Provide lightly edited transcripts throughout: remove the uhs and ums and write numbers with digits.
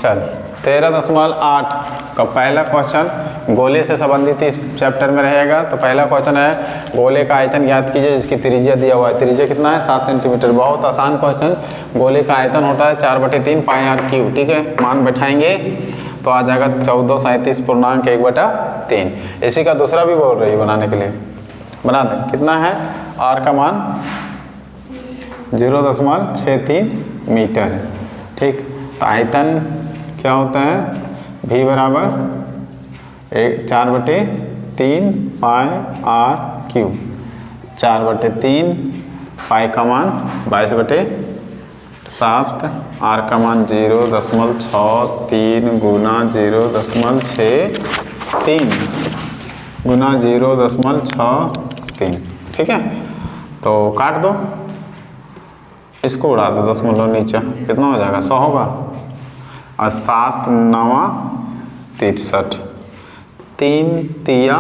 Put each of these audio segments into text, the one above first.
चल 13.8 का पहला क्वेश्चन गोले से संबंधित इस चैप्टर में रहेगा। तो पहला क्वेश्चन है गोले का आयतन ज्ञात कीजिए जिसकी त्रिज्या दिया हुआ है। त्रिज्या कितना है? 7 सेंटीमीटर। बहुत आसान क्वेश्चन। गोले का आयतन होता है 4/3 पाई आर क्यूब। ठीक है, मान बैठाएंगे तो आ जाएगा 1437.1/3। इसी का दूसरा भी बोल रही है बनाने के लिए, बना दें। कितना है? आर का मान 0.63 मीटर। ठीक, तो आयतन क्या होता है? V बराबर 4/3 पाई आर क्यूब। 4/3 पाई का मान 22/7, आर का मान 0.63 गुना 0.63 गुना 0.63। ठीक है, तो काट दो, इसको उड़ा दो दशमलव नीचे। कितना हो जाएगा? 100 होगा। और 7 9 63, 3 तिया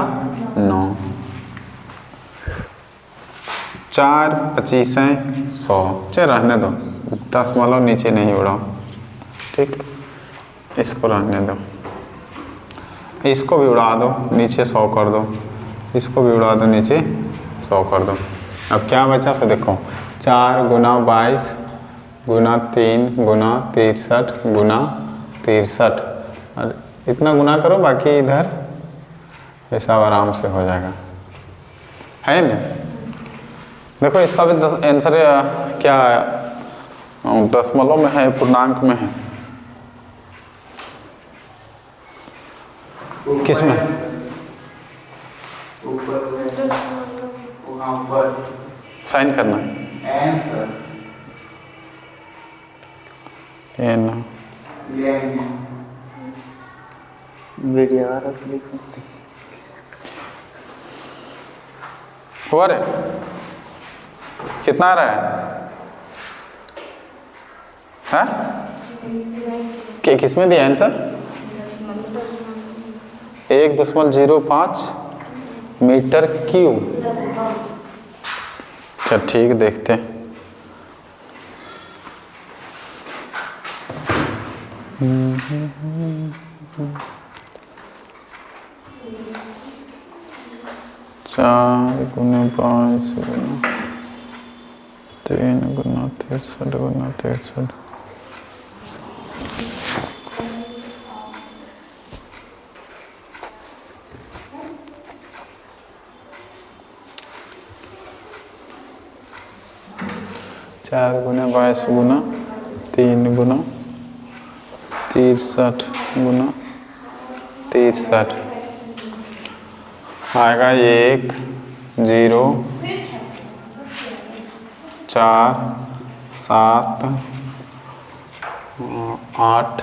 9, 4 25 100। चल रहने दो, दशमलव नीचे नहीं उड़ाओ। ठीक, इसको रहने दो, इसको भी उड़ा दो, नीचे 100 कर दो, इसको भी उड़ा दो, नीचे 100 कर दो। अब क्या बचा सो देखो, 4 गुना 22 गुना 3 गुना 63 गुना 63, और इतना गुना करो, बाकी इधर हिसाब आराम से हो जाएगा, है ना। देखो इसका भी आंसर क्या दशमलव में है, पूर्णांक में है, किस में? साइन करना एन वीडियो वाला लिख सकते हुआ रे। कितना आ रहा है? हाँ, किस में दिया आंसर? 1.05 metre cube. अच्छा ठीक, देखते हैं। चार गुना 22 गुना 3 गुना 63 गुना 63, चार गुना 22 गुना 3 गुना 63 गुना 63 आएगा 1 0 4 7 8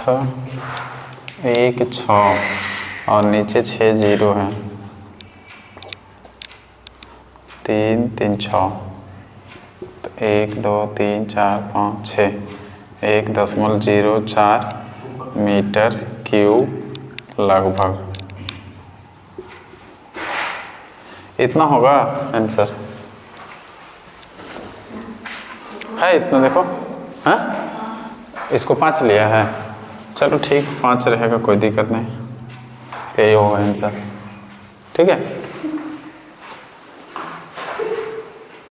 1 6 और नीचे 6 0 है, 3 3 6, 1 2 3 4 5 6, 1.04 मीटर क्यूब लगभग। इतना होगा आंसर, है इतना। देखो हाँ, इसको 5 लिया है, चलो ठीक 5 रहेगा, कोई दिक्कत नहीं, यही होगा आंसर। ठीक है,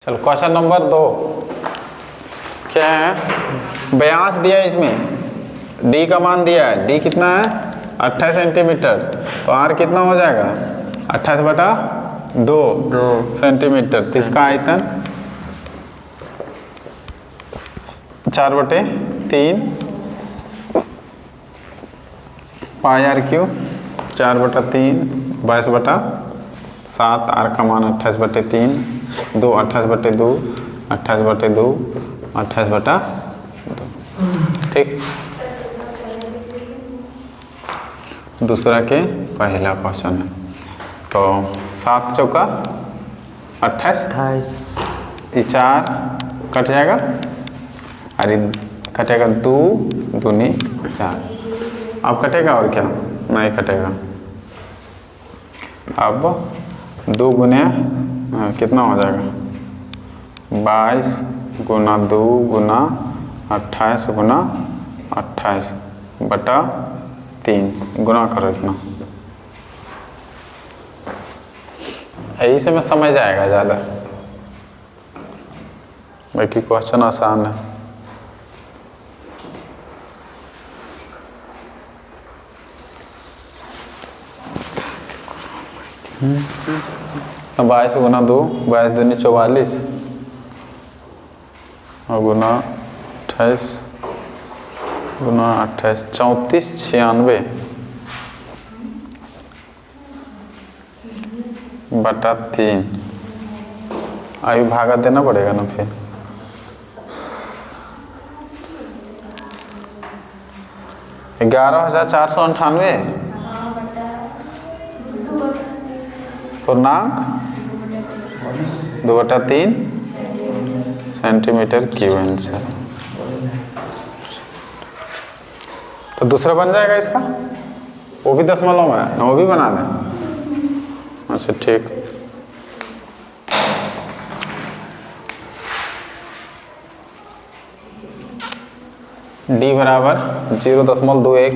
चलो क्वेश्चन नंबर 2 क्या है? व्यास दिया है, इसमें डी का मान दिया है। डी कितना है? 28 सेंटीमीटर। तो आर कितना हो जाएगा? 28/2 सेंटीमीटर। तो इसका आयतन 4/3 पाई आर क्यूब, 4/3 22/7, आर का मान 28/3, 2 28/2 28/2 28/2। ठीक, दूसरा के पहला क्वेश्चन है। तो 7 चौका 28, ये 4 कट जाएगा, अरे कटेगा 2 दूनी 4, अब कटेगा और क्या? नहीं कटेगा। अब 2 गुने कितना हो जाएगा? 22 गुना 2 गुना 28 गुना 28, बटा 3 गुना करो इतना। यही से में समझ आएगा ज़्यादा, बाकी क्वेश्चन आसान है। अब 22 गुना 2, 22 दूनी 44 और गुना 28 गुना 28 34 96 बटा 3। अभी भागा देना पड़ेगा ना फिर। ग्यारह 498 पूर्णांक 2/3 सेंटीमीटर क्यूब आंसर। तो दूसरा बन जाएगा इसका, वो भी दशमलव में है ना, वो भी बना दें। अच्छा ठीक। डी बराबर 0.21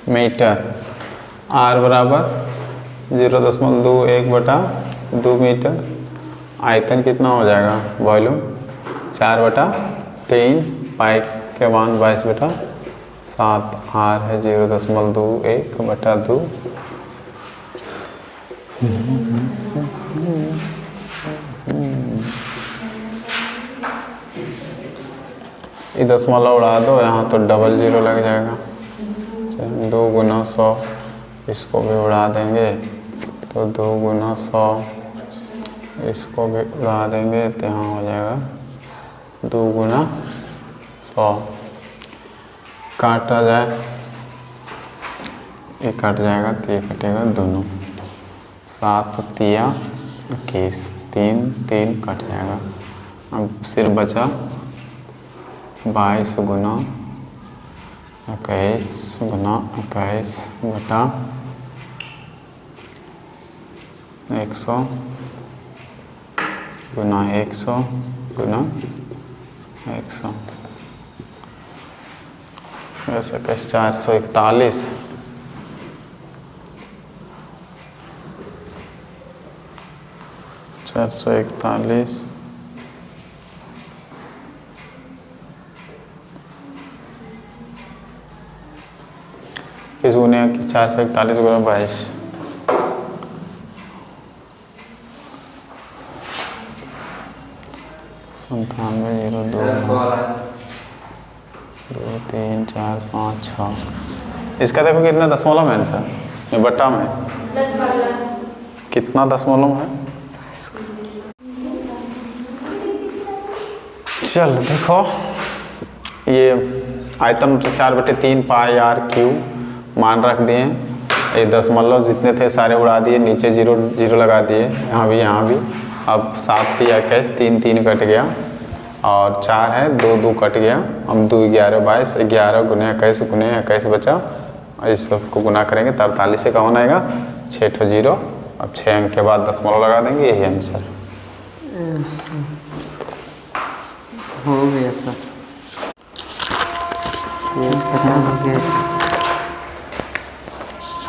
मीटर, आर बराबर 0.21 बटा 2 मीटर, आयतन कितना हो जाएगा वॉल्यूम 4/3, पाई के मान 22/7, आर है 0.21 बटा 2। ये दशमलव उड़ा दो, यहाँ तो डबल 0 लग जाएगा। 2 गुना 100, इसको भी उड़ा देंगे तो 2 गुना 100, इसको भी उड़ा देंगे तो यहाँ हो जाएगा 2 गुना 100। काटा जाए, ये कट जाएगा तो ये कटेगा दोनों। 7 तिया 21, 3 3 कट जाएगा। अब सिर्फ बचा 22 गुना 21 गुना 21 बटा 100 गुना 100 गुना 100, वैसे 441 441 किस गुने 441 गुना 22, 97 0 2 2 3 4 5 6। इसका देखो कितना दशमलव है आंसर, ये बट्टा में कितना दशमलव है। चल देखो, ये आयतन 4/3 पाई आर क्यूब मान रख दिए। ये दशमलव जितने थे सारे उड़ा दिए, नीचे 0 0 लगा दिए, यहाँ भी। अब 7 तिया 21, 3 3 कट गया और 4 है 2 2 कट गया। हम 2 11 22, 11 गुने 21 गुने 21 बचा, इस सबको गुना करेंगे 43 से कौन आएगा 6 ठो 0। अब 6 अंक के बाद दशमलव लगा देंगे, यही आंसर हो गया सर। ये खत्म हो गया।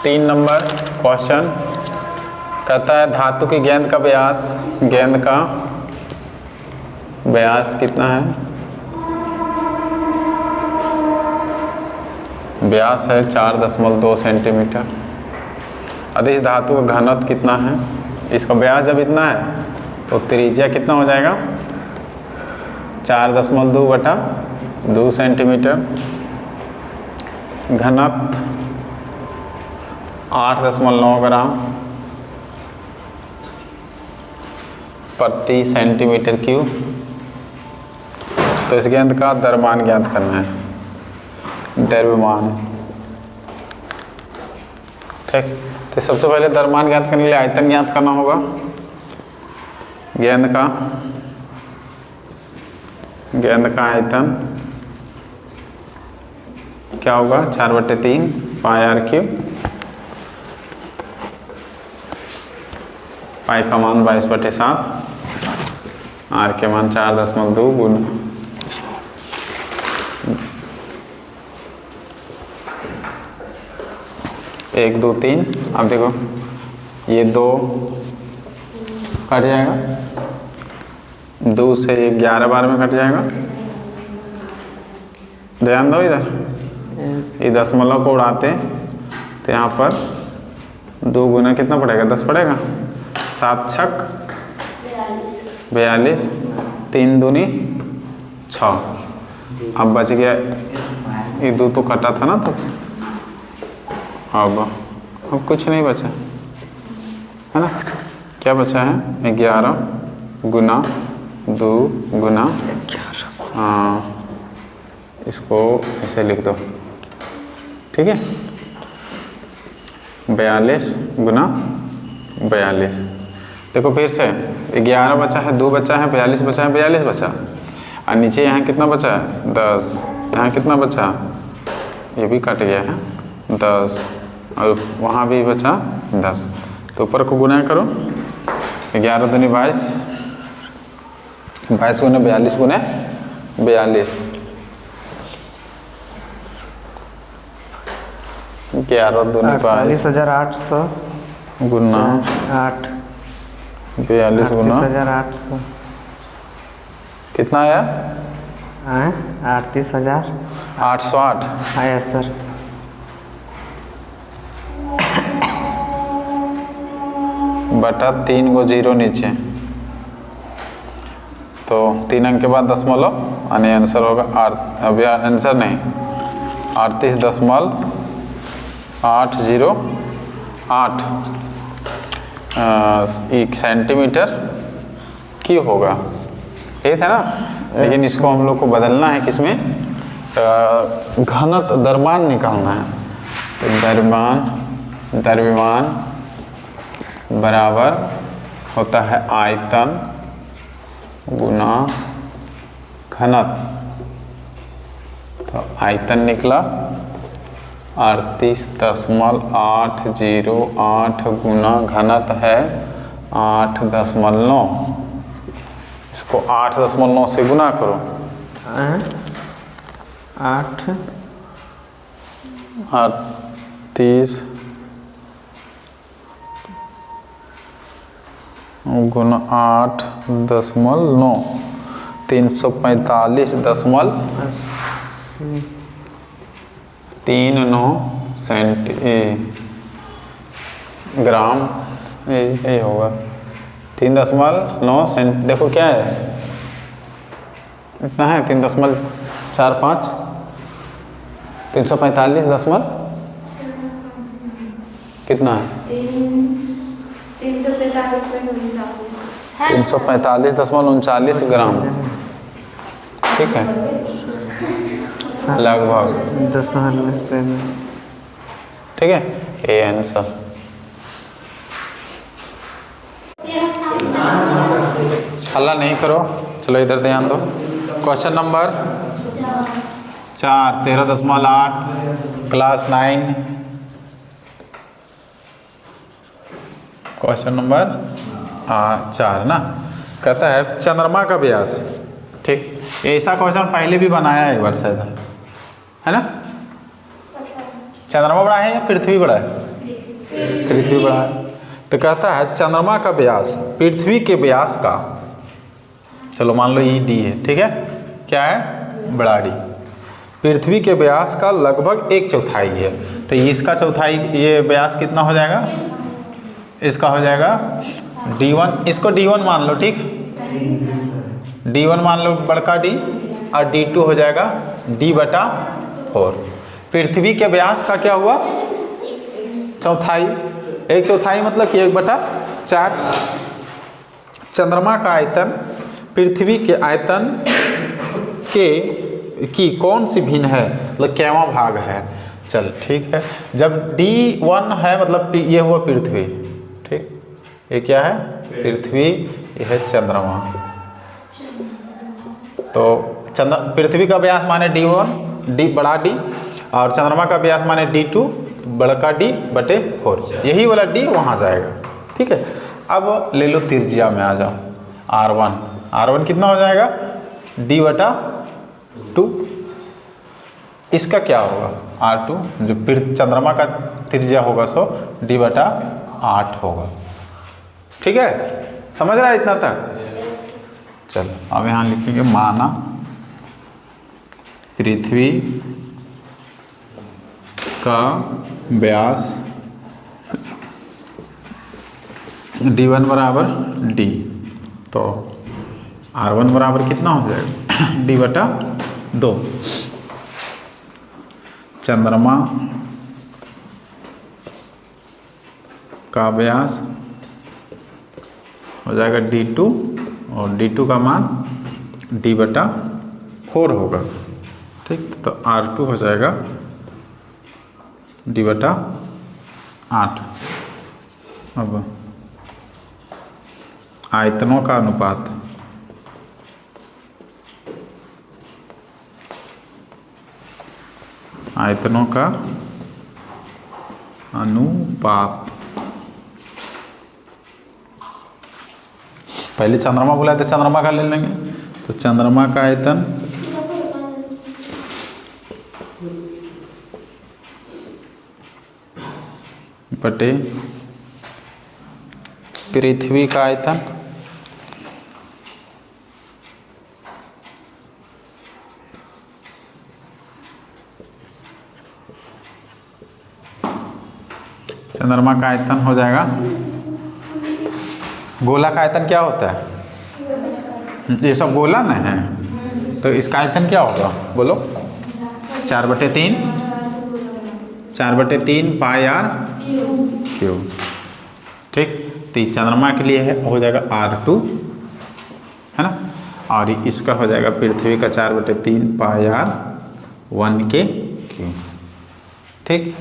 3 नंबर क्वेश्चन कहता है धातु की गेंद का व्यास कितना है। व्यास है 4.2 सेंटीमीटर। यदि इस धातु का घनत्व कितना है, इसका व्यास जब इतना है तो त्रिज्या कितना हो जाएगा 4.2 बटा 2 सेंटीमीटर। घनत्व 8.9 ग्राम प्रति सेंटीमीटर क्यूब। तो इस गेंद का द्रव्यमान ज्ञात करना है, द्रव्यमान। ठीक, तो सबसे पहले द्रव्यमान ज्ञात करने के लिए आयतन ज्ञात करना होगा। गेंद का आयतन क्या होगा 4/3 पाई आर क्यूब। पाई का मान 22/7, आर के मान 4.2 गुना 1 2 3। अब देखो ये 2 कट जाएगा, 2 से 11 बार में कट जाएगा। ध्यान दो इधर, ये दशमलव को उड़ाते तो यहाँ पर 2 गुना कितना पड़ेगा, 10 पड़ेगा। 7 छक 42, 3 दूनी 6। अब बच गया ये 2 तो कटा था ना, तो अब कुछ नहीं बचा है ना। क्या बचा है, 11 गुना 2 गुना 11। हाँ, इसको ऐसे लिख दो, ठीक है। 42 गुना 42। देखो फिर से 11 बचा है, 2 बचा है, 42 बचा है, 42 बचा। और नीचे यहाँ कितना बचा है, 10। यहाँ कितना बचा, ये भी कट गया है 10, और वहाँ भी बचा 10। तो ऊपर को गुना करो, 11 दूनी 22, 22 गुना 42 गुना 42, 11 दूनी 48,800 गुना 8, 42 गुना 38,800 कितना आया, 38,808 आया सर। बटा 3 गो 0 नीचे, तो 3 अंक के बाद दशमलव, यानी आंसर होगा अभी आंसर नहीं, 38.808 1 सेंटीमीटर क्यूब होगा, ठीक है ना। लेकिन इसको हम लोग को बदलना है, किसमें, घनत्व द्रव्यमान निकालना है। तो द्रव्यमान बराबर होता है आयतन गुना घनत्व। तो आयतन निकला 38.808 गुना घनत्व है 8.9। इसको 8.9 से गुना करो, 38 गुना 8.9 345.39 ग्राम, यही होगा 3.9 सेंट। देखो क्या है, इतना है 3.45, 345 कितना है, 345.39 ग्राम, ठीक है, लगभग 10 ठीक है। ये आंसर। हल्ला नहीं करो, चलो इधर ध्यान दो। Question number 4, 13.8 class 9। Question number 4 ना, कहता है चंद्रमा का व्यास, ठीक। ऐसा क्वेश्चन पहले भी बनाया है एक बार शायद, है ना। चंद्रमा बड़ा है या पृथ्वी बड़ा है, पृथ्वी बड़ा है। तो कहता है चंद्रमा का व्यास पृथ्वी के व्यास का, चलो मान लो ये डी है, ठीक है, क्या है, बड़ा डी, पृथ्वी के व्यास का लगभग 1/4 है। तो इसका चौथाई, ये व्यास कितना हो जाएगा, इसका हो जाएगा D1, इसको D1 मान लो, ठीक, D1 मान लो बड़का डी, और D2 हो जाएगा D/4। पृथ्वी के व्यास का क्या हुआ, चौथाई, 1/4 मतलब कि 1/4। चंद्रमा का आयतन पृथ्वी के आयतन की कौन सी भिन्न है, मतलब कैवा भाग है। चल ठीक है, जब D1 है मतलब ये हुआ पृथ्वी, ठीक, ये क्या है, पृथ्वी, ये है चंद्रमा। तो पृथ्वी का व्यास माने D1, डी बड़ा डी, और चंद्रमा का व्यास माने D2 बड़का D/4, यही वाला D वहाँ जाएगा, ठीक है। अब ले लो त्रिज्या में आ जाओ, R1 कितना हो जाएगा, D/2, इसका क्या होगा R2, जो चंद्रमा का त्रिज्या होगा सो d/8 होगा। ठीक है, समझ रहा है इतना तक? चलो अब यहाँ लिखेंगे माना पृथ्वी का व्यास d1 बराबर d, तो R1 बराबर कितना हो जाएगा d/2। चंद्रमा का व्यास हो जाएगा d2 और d2 का मान d/4 होगा। ठीक, तो R2 हो जाएगा d/8। अब आयतनों का अनुपात, आयतनों का अनुपात, पहले चंद्रमा बोला तो चंद्रमा का ले लेंगे, तो चंद्रमा का आयतन बटे पृथ्वी का आयतन, चंद्रमा का आयतन हो जाएगा, गोला का आयतन क्या होता है, ये सब गोला ना है, तो इसका आयतन क्या होगा बोलो, 4/3 πr3। ठीक, तो चंद्रमा के लिए है हो जाएगा R2, है ना, और इसका हो जाएगा पृथ्वी का 4/3 πr1 ठीक,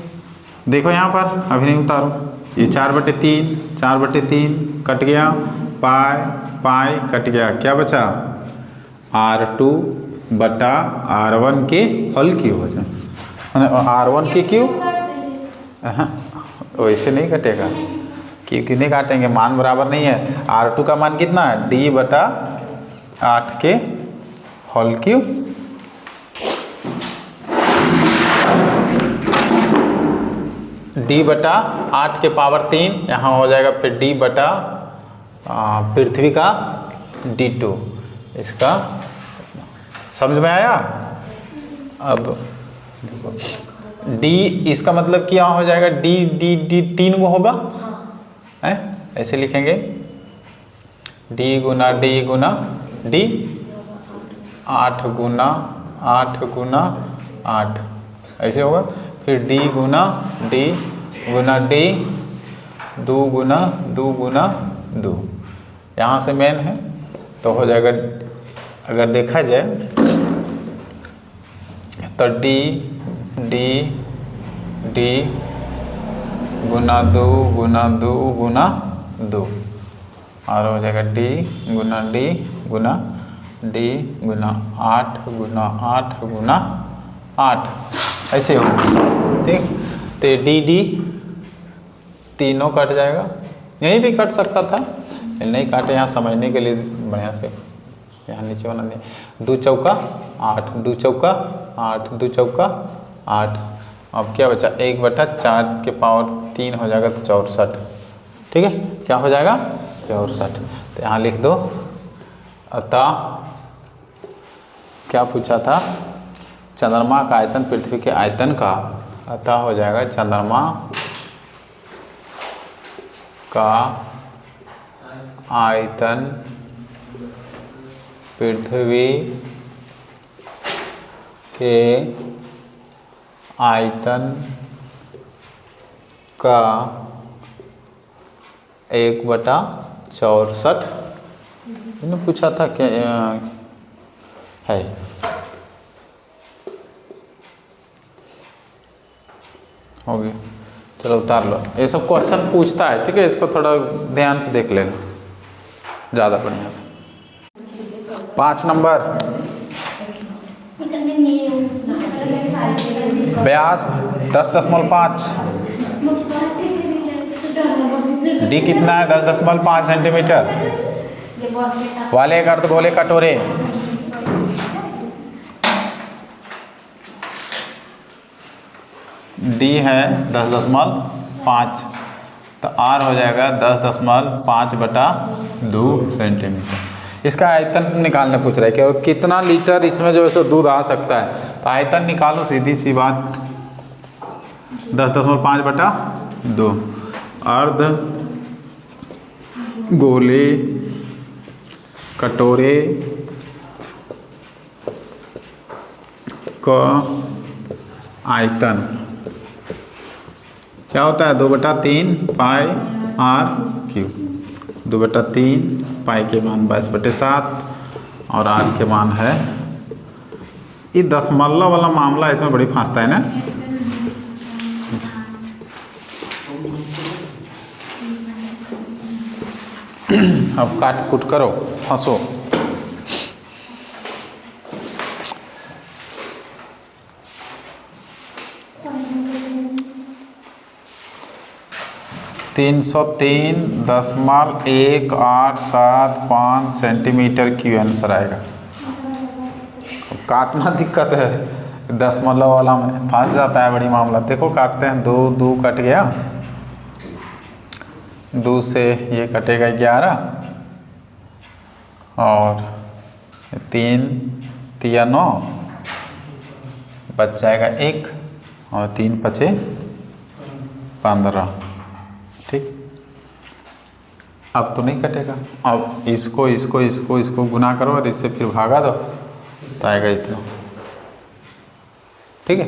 देखो यहाँ पर अभी नहीं उतारो, ये 4/3 कट गया, पाई कट गया, क्या बचा R2/R1 के होल क्यूब हो जाए, R1 के क्यूब, वैसे नहीं कटेगा क्योंकि नहीं काटेंगे, मान बराबर नहीं है। R2 का मान कितना है d/8 के होल क्यूब, d/8 के पावर 3, यहाँ हो जाएगा फिर d बटा पृथ्वी का d2। इसका समझ में आया? अब d इसका मतलब क्या हो जाएगा, d 3 गो होगा, है ऐसे लिखेंगे, d गुना d गुना d, 8 गुना 8 गुना 8 ऐसे होगा, फिर d गुना d गुना d, 2 गुना 2 गुना 2, यहाँ से मेन है तो हो जाएगा, अगर देखा जाए तो d गुना 2 गुना 2 गुना 2, और हो जाएगा d गुना d गुना 8 गुना 8 गुना 8 ऐसे हो। ठीक, तो d तीनों कट जाएगा, यहीं भी कट सकता था नहीं काटे, यहाँ समझने के लिए बढ़िया से यहाँ नीचे बना दिया, 2 चौका 8, 2 चौका 8, 2 चौका 8, अब क्या बचा 1/4 के पावर 3 हो जाएगा तो 64। ठीक है, क्या हो जाएगा 64, तो यहाँ लिख दो, अतः क्या पूछा था, चंद्रमा का आयतन पृथ्वी के आयतन का, अतः हो जाएगा चंद्रमा का आयतन पृथ्वी के आयतन का 1/64 इन्होंने पूछा था क्या है। हो गया, चलो उतार लो, ये सब क्वेश्चन पूछता है। ठीक है, इसको थोड़ा ध्यान से देख लेना ज़्यादा बढ़िया से। 5 नंबर, व्यास 10.5, डी कितना है 10.5 सेंटीमीटर वाले एक अर्धगोले कटोरे डी है 10.5, तो आर हो जाएगा 10.5/2 सेंटीमीटर। इसका आयतन निकालने पूछ रहा है कि और कितना लीटर इसमें जो है सो दूध आ सकता है, तो आयतन निकालो, सीधी सी बात। 10.5/2 अर्ध गोले कटोरे का आयतन क्या होता है? 2/3 पाई आर क्यूब। 2/3 पाई के मान 22/7 और आर के मान है, ये दशमलव वाला मामला इसमें बड़ी फांसता है ना। अब काट कुट करो, फंसो। तीन 303.187 सेंटीमीटर क्यू आंसर आएगा। काटना दिक्कत है, दशमलव वाला में फंस जाता है बड़ी मामला। देखो काटते हैं, 2 कट गया, 2 से ये कटेगा 11 और 3 तिया 9, बच जाएगा 1 और 3 पचे 15। ठीक, अब तो नहीं कटेगा। अब इसको गुना करो और इससे फिर भागा दो, तो आएगा इतना। ठीक है।